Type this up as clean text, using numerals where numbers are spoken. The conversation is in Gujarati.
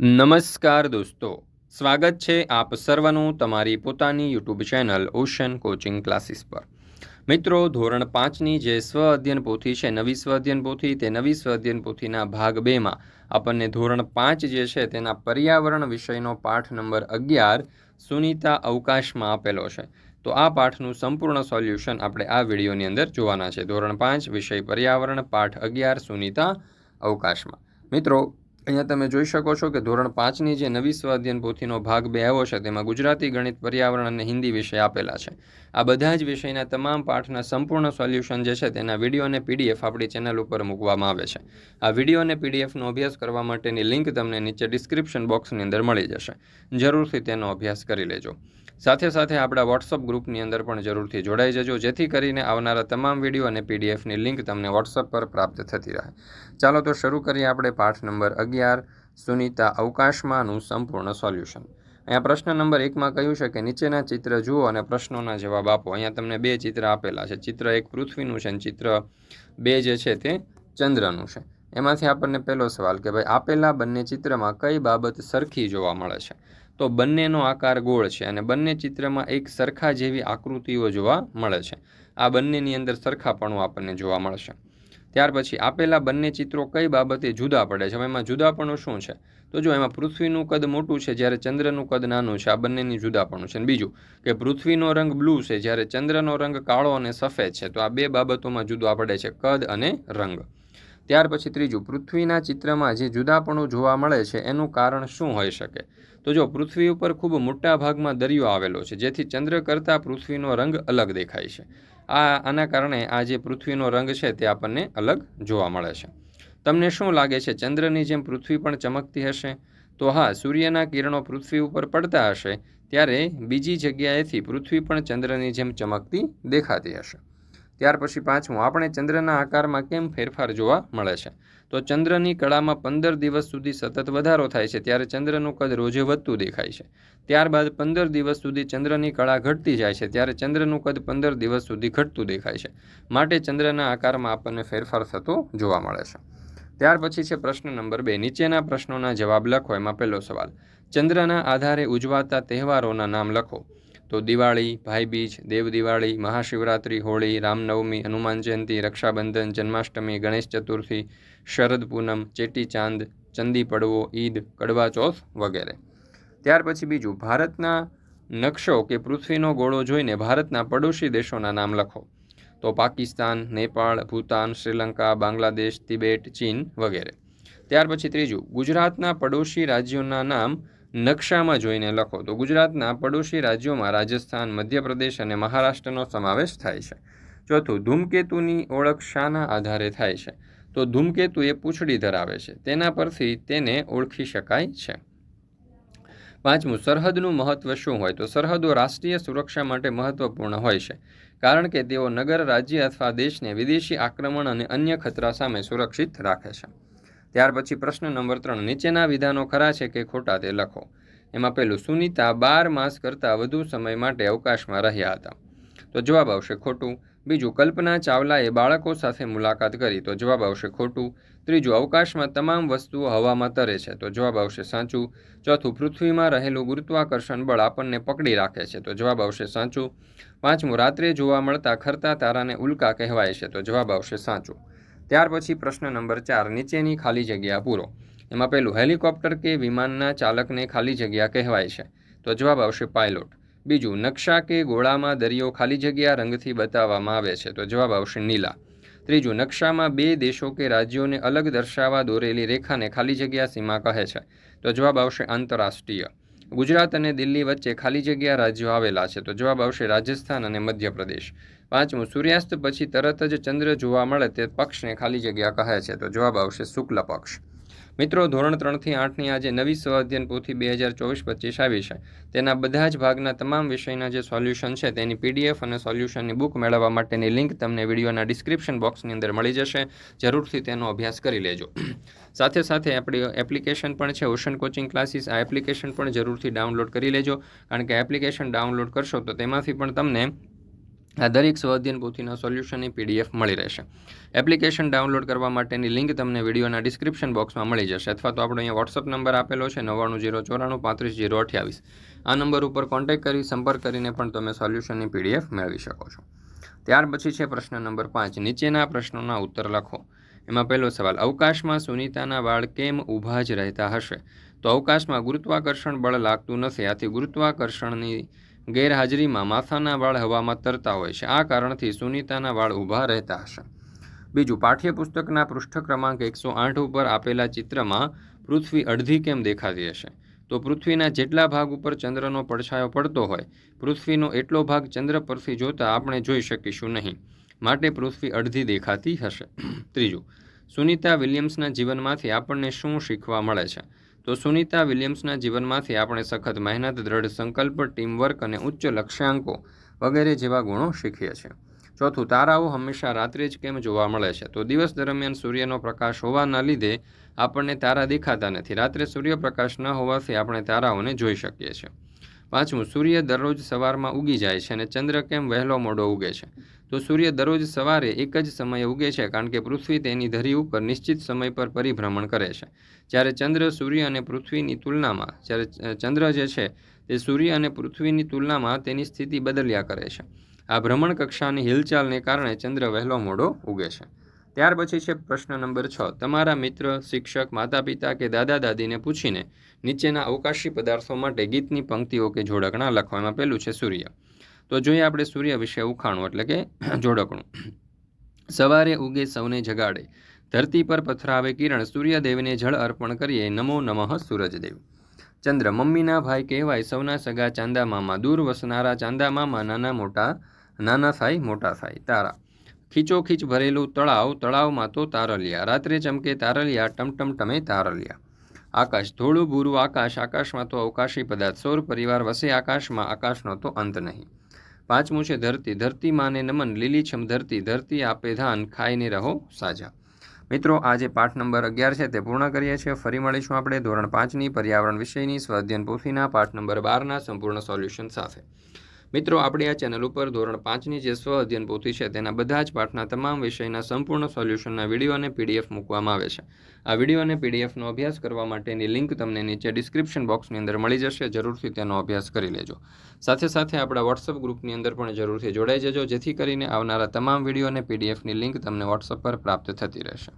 નમસ્કાર દોસ્તો, સ્વાગત છે આપ સર્વનું તમારી પોતાની YouTube channel ocean coaching classes પર। મિત્રો, ધોરણ 5ની જે સ્વ અધ્યયન પોથી છે, નવી સ્વ અધ્યયન પોથી, તે નવી સ્વ અધ્યયન પોથીના ભાગ 2માં આપણને ધોરણ 5 જે છે તેના પર્યાવરણ વિષયનો પાઠ નંબર 11 સુનીતા અવકાશમાં આપેલો છે। તો આ પાઠનું સંપૂર્ણ સોલ્યુશન આપણે આ વિડીયોની અંદર જોવાના છે। ધોરણ 5 વિષય પર્યાવરણ, પાઠ 11 સુનીતા અવકાશમાં। મિત્રો, અહીંયા તમે જોઈ શકો છો કે ધોરણ 5ની જે નવી સ્વ અધ્યયન પોથીનો ભાગ 2 આવ્યો છે તેમાં ગુજરાતી, ગણિત, પર્યાવરણ અને હિન્દી વિષય આપેલા છે। આ બધા જ વિષયના તમામ પાઠના સંપૂર્ણ સોલ્યુશન જે છે તેના વિડીયો અને પીડીએફ આપણી ચેનલ ઉપર મૂકવામાં આવે છે। આ વિડીયો અને પીડીએફનો અભ્યાસ કરવા માટેની લિંક તમને નીચે ડિસ્ક્રિપ્શન બોક્સની અંદર મળી જશે। જરૂરથી તેનો અભ્યાસ કરી લેજો। સાથે સાથે આપણા વોટ્સઅપ ગ્રુપની અંદર પણ જરૂરથી જોડાઈ જજો, જેથી કરીને આવનારા તમામ વિડીયો અને પીડીએફની લિંક તમને વોટ્સઅપ પર પ્રાપ્ત થતી રહે। ચાલો તો શરૂ કરીએ આપણે પાઠ નંબર 11 સુનીતા અવકાશમાંનું સંપૂર્ણ સોલ્યુશન। અહીંયા પ્રશ્ન નંબર 1માં કહ્યું છે કે નીચેના ચિત્ર જુઓ અને પ્રશ્નોના જવાબ આપો। અહીંયા તમને બે ચિત્ર આપેલા છે। ચિત્ર 1 પૃથ્વીનું છે અને ચિત્ર 2 જે છે તે ચંદ્રનું છે। એમાંથી આપણને પહેલો સવાલ કે ભાઈ આપેલા બંને ચિત્રમાં કઈ બાબત સરખી જોવા મળે છે? તો બંનેનો આકાર ગોળ છે અને બંને ચિત્રમાં એક સરખા જેવી આકૃતિઓ જોવા મળે છે। આ બંનેની અંદર સરખાપણું આપણને જોવા મળશે। ત્યાર પછી આપેલા બંને ચિત્રો કઈ બાબતે જુદા પડે છે? હવે એમાં જુદાપણું શું છે? તો જો એમાં પૃથ્વીનું કદ મોટું છે જ્યારે ચંદ્રનું કદ નાનું છે। આ બંનેની જુદાપણું છે। અને બીજું કે પૃથ્વીનો રંગ બ્લુ છે જ્યારે ચંદ્રનો રંગ કાળો અને સફેદ છે। તો આ બે બાબતોમાં જુદા પડે છે, કદ અને રંગ। ત્યાર પછી ત્રીજું, પૃથ્વીના ચિત્રમાં જે જુદાપણું જોવા મળે છે એનું કારણ શું હોઈ શકે? તો જો પૃથ્વી ઉપર ખૂબ મોટા ભાગમાં દરિયો આવેલો છે, જેથી ચંદ્ર કરતાં પૃથ્વીનો રંગ અલગ દેખાય છે। આના કારણે આ જે પૃથ્વીનો રંગ છે તે આપણને અલગ જોવા મળે છે। તમને શું લાગે છે, ચંદ્રની જેમ પૃથ્વી પણ ચમકતી હશે? તો હા, સૂર્યના કિરણો પૃથ્વી ઉપર પડતા હશે ત્યારે બીજી જગ્યાએથી પૃથ્વી પણ ચંદ્રની જેમ ચમકતી દેખાતી હશે। ત્યાર પછી પાંચમું, આપણે ચંદ્રના આકારમાં કેમ ફેરફાર જોવા મળે છે? તો ચંદ્રની કળામાં 15 દિવસ સુધી સતત વધારો થાય છે ત્યારે ચંદ્રનું કદ રોજે વધતું દેખાય છે। ત્યારબાદ 15 દિવસ સુધી ચંદ્રની કળા ઘટતી જાય છે ત્યારે ચંદ્રનું કદ 15 દિવસ સુધી ઘટતું દેખાય છે। માટે ચંદ્રના આકારમાં આપણને ફેરફાર થતો જોવા મળે છે। ત્યાર પછી છે પ્રશ્ન નંબર 2, નીચેના પ્રશ્નોના જવાબ લખો। એમાં પહેલો સવાલ, ચંદ્રના આધારે ઉજવાતા તહેવારોના નામ લખો। તો દિવાળી, ભાઈબીજ, દેવ દિવાળી, મહાશિવરાત્રિ, હોળી, રામનવમી, હનુમાન જયંતિ, રક્ષાબંધન, જન્માષ્ટમી, ગણેશ ચતુર્થી, શરદ પૂનમ, ચેટીચાંદ, ચંદી પડવો, ઈદ, કડવા ચોથ વગેરે। ત્યાર પછી બીજું, ભારતના નકશો કે પૃથ્વીનો ગોળો જોઈને ભારતના પડોશી દેશોના નામ લખો। તો પાકિસ્તાન, નેપાળ, ભૂતાન, શ્રીલંકા, બાંગ્લાદેશ, તિબેટ, ચીન વગેરે। ત્યાર પછી ત્રીજું, ગુજરાતના પડોશી રાજ્યોના નામ નકશામાં જોઈને લખો। તો ગુજરાતના પડોશી રાજ્યોમાં રાજસ્થાન, મધ્યપ્રદેશ અને મહારાષ્ટ્રનો સમાવેશ થાય છે। ચોથું, ધૂમકેતુની ઓળખ શાના આધારે થાય છે? તો ધૂમકેતુ એ પૂંછડી ધરાવે છે, તેના પરથી તેને ઓળખી શકાય છે। પાંચમું, સરહદનું મહત્વ શું હોય? તો સરહદો રાષ્ટ્રીય સુરક્ષા માટે મહત્વપૂર્ણ હોય છે, કારણ કે તેઓ નગર, રાજ્ય અથવા દેશને વિદેશી આક્રમણ અને અન્ય ખતરા સામે સુરક્ષિત રાખે છે। ત્યાર પછી પ્રશ્ન નંબર 3, નીચેના વિધાનો ખરા છે કે ખોટા તે લખો। એમાં પહેલું, સુનીતા 12 માસ કરતાં વધુ સમય માટે અવકાશમાં રહ્યા હતા। તો જવાબ આવશે ખોટું। બીજું, કલ્પના ચાવલાએ બાળકો સાથે મુલાકાત કરી। તો જવાબ આવશે ખોટું। ત્રીજું, અવકાશમાં તમામ વસ્તુઓ હવામાં તરે છે। તો જવાબ આવશે સાચું। ચોથું, પૃથ્વીમાં રહેલું ગુરુત્વાકર્ષણ બળ આપણને પકડી રાખે છે। તો જવાબ આવશે સાચું। પાંચમું, રાત્રે જોવા મળતા ખરતા તારાને ઉલ્કા કહેવાય છે। તો જવાબ આવશે સાચું। ત્યાર પછી પ્રશ્ન નંબર 4, નીચેની ખાલી જગ્યા પૂરો। એમાં પહેલું, હેલિકોપ્ટર કે વિમાનના ચાલકને ખાલી જગ્યા કહેવાય છે। તો જવાબ આવશે પાયલોટ। બીજું, નકશા કે ગોળામાં દરિયો ખાલી જગ્યા રંગથી બતાવવામાં આવે છે। તો જવાબ આવશે નીલા। ત્રીજું, નકશામાં બે દેશો કે રાજ્યોને અલગ દર્શાવવા દોરેલી રેખાને ખાલી જગ્યા સીમા કહે છે। તો જવાબ આવશે આંતરરાષ્ટ્રીય। ગુજરાત અને દિલ્હી વચ્ચે ખાલી જગ્યા રાજ્યો આવેલા છે। તો જવાબ આવશે રાજસ્થાન અને મધ્યપ્રદેશ। પાંચમું, સૂર્યાસ્ત પછી તરત જ ચંદ્ર જોવા મળે તે પક્ષને ખાલી જગ્યા કહે છે। તો જવાબ આવશે શુક્લ પક્ષ। મિત્રો, ધોરણ 3થી 8ની આજે નવી સ્વ અધ્યયન પોથી 2024-25 આવી છે, તેના બધા જ ભાગના તમામ વિષયના જે સોલ્યુશન છે તેની પીડીએફ અને સોલ્યુશનની બુક મેળવવા માટેની લિંક તમને વિડીયોના ડિસ્ક્રિપ્શન બોક્સની અંદર મળી જશે। જરૂરથી તેનો અભ્યાસ કરી લેજો। સાથે સાથે આપણી એપ્લિકેશન પણ છે ઓશન કોચિંગ ક્લાસીસ। આ એપ્લિકેશન પણ જરૂરથી ડાઉનલોડ કરી લેજો, કારણ કે એપ્લિકેશન ડાઉનલોડ કરશો તો તેમાંથી પણ તમને આ દરેક સ્વઅધ્યયન પોથીના સોલ્યુશનની PDF મળી રહેશે. એપ્લિકેશન ડાઉનલોડ કરવા માટેની લિંક તમને વિડીયોના ડિસ્ક્રિપ્શન બોક્સમાં મળી જશે, અથવા તો આપણો અહીંયા વોટ્સઅપ નંબર આપેલો છે 9904935028. આ નંબર ઉપર કોન્ટેક્ટ કરી સંપર્ક કરીને પણ તમે સોલ્યુશનની PDF મેળવી શકો છો. ત્યાર પછી છે પ્રશ્ન નંબર 5. નીચેના પ્રશ્નોના ઉત્તર લખો. એમાં પહેલો સવાલ, અવકાશમાં સુનીતાના વાળ કેમ ઊભા જ રહેતા હશે? તો અવકાશમાં ગુરુત્વાકર્ષણ બળ લાગતું નથી, આથી ગુરુત્વાકર્ષણની ગેરહાજરીમાં માથાના વાળ હવામાં તરતા હોય છે. આ કારણથી સુનીતાના વાળ ઊભા રહેતા હશે. બીજું, પાઠ્યપુસ્તકના પૃષ્ઠ ક્રમાંક 108 ઉપર આપેલા ચિત્રમાં પૃથ્વી અડધી કેમ દેખાતી હશે? તો પૃથ્વીના જેટલા ભાગ ઉપર ચંદ્રનો પડછાયો પડતો હોય, પૃથ્વીનો એટલો ભાગ ચંદ્ર પરથી જોતા આપણે જોઈ શકીશું નહીં, માટે પૃથ્વી અડધી દેખાતી હશે. ત્રીજું, સુનીતા વિલિયમ્સના જીવનમાંથી આપણને શું શીખવા મળે છે? તો સુનીતા વિલિયમ્સના જીવનમાંથી આપણે સખત મહેનત, દ્રઢ સંકલ્પ, ટીમવર્ક અને ઉચ્ચ લક્ષ્યાંકો વગેરે જેવા ગુણો શીખીએ છીએ. ચોથું, તારાઓ હંમેશા રાત્રે જ કેમ જોવા મળે છે? તો દિવસ દરમિયાન સૂર્યનો પ્રકાશ હોવાના લીધે આપણને તારા દેખાતા નથી. રાત્રે સૂર્યપ્રકાશ ન હોવાથી આપણે તારાઓને જોઈ શકીએ છીએ. પાંચમું, સૂર્ય દરરોજ સવારમાં ઉગી જાય છે અને ચંદ્ર કેમ વહેલો મોડો ઉગે છે? તો સૂર્ય દરરોજ સવારે એક જ સમયે ઉગે છે, કારણ કે પૃથ્વી તેની ધરી ઉપર નિશ્ચિત સમય પર પરિભ્રમણ કરે છે. જ્યારે ચંદ્ર સૂર્ય અને પૃથ્વીની તુલનામાં ચંદ્ર જે છે તે સૂર્ય અને પૃથ્વીની તુલનામાં તેની સ્થિતિ બદલ્યા કરે છે. આ ભ્રમણ કક્ષાની હિલચાલને કારણે ચંદ્ર વહેલો મોડો ઉગે છે. ત્યાર પછી છે પ્રશ્ન નંબર 6. તમારા મિત્ર, શિક્ષક, માતા પિતા કે દાદા દાદીને પૂછીને નીચેના અવકાશી પદાર્થો માટે ગીતની પંક્તિઓ કે જોડકણા લખો. એમાં પહેલું છે સૂર્ય. તો જોઈએ આપણે સૂર્ય વિશે ઉખાણું એટલે કે જોડકણું. સવારે ઉગે સૌને જગાડે, ધરતી પર પથરાવે કિરણ, સૂર્યદેવને જળ અર્પણ કરીએ, નમો નમઃ સૂરજદેવ. ચંદ્ર, મમ્મીના ભાઈ કહેવાય સૌના સગા ચાંદા મામા, દૂર વસનારા ચાંદા મામા નાના થાય મોટા થાય. તારા, ખીચોખીચ ભરેલું તળાવ, તળાવમાં તો તારલિયા, રાત્રે ચમકે તારલિયા, ટમટમ ટમે તારલિયા. આકાશ, ધોળું ભૂરું આકાશ, આકાશમાં તો અવકાશી પદાર્થ, સૌર પરિવાર વસે આકાશમાં, આકાશનો તો અંત નહીં. પાંચમું છે ધરતી, ધરતી માને નમન, લીલીછમ ધરતી, ધરતી આપે ધાન, ખાઈને રહો સાજા. મિત્રો, આજે પાઠ નંબર 11 છે તે પૂર્ણ કરીએ છીએ. ફરી મળીશું આપણે ધોરણ 5ની પર્યાવરણ વિષયની સ્વઅધ્યયન પોથીના પાઠ નંબર 12ના સંપૂર્ણ સોલ્યુશન સાથે. મિત્રો, આપણી આ ચેનલ ઉપર ધોરણ 5ની જે સ્વઅધ્યયન પોથી છે તેના બધા જ પાઠના તમામ વિષયના સંપૂર્ણ સોલ્યુશનના વિડીયો અને PDF મૂકવામાં આવે છે. આ વિડીયો અને PDFનો અભ્યાસ કરવા માટેની લિંક તમને નીચે ડિસ્ક્રિપ્શન બોક્સની અંદર મળી જશે. જરૂરથી તેનો અભ્યાસ કરી લેજો. સાથે સાથે આપણા વોટ્સઅપ ગ્રુપની અંદર પણ જરૂરથી જોડાઈ જજો, જેથી કરીને આવનારા તમામ વિડીયો અને PDFની લિંક તમને વોટ્સઅપ પર પ્રાપ્ત થતી રહેશે.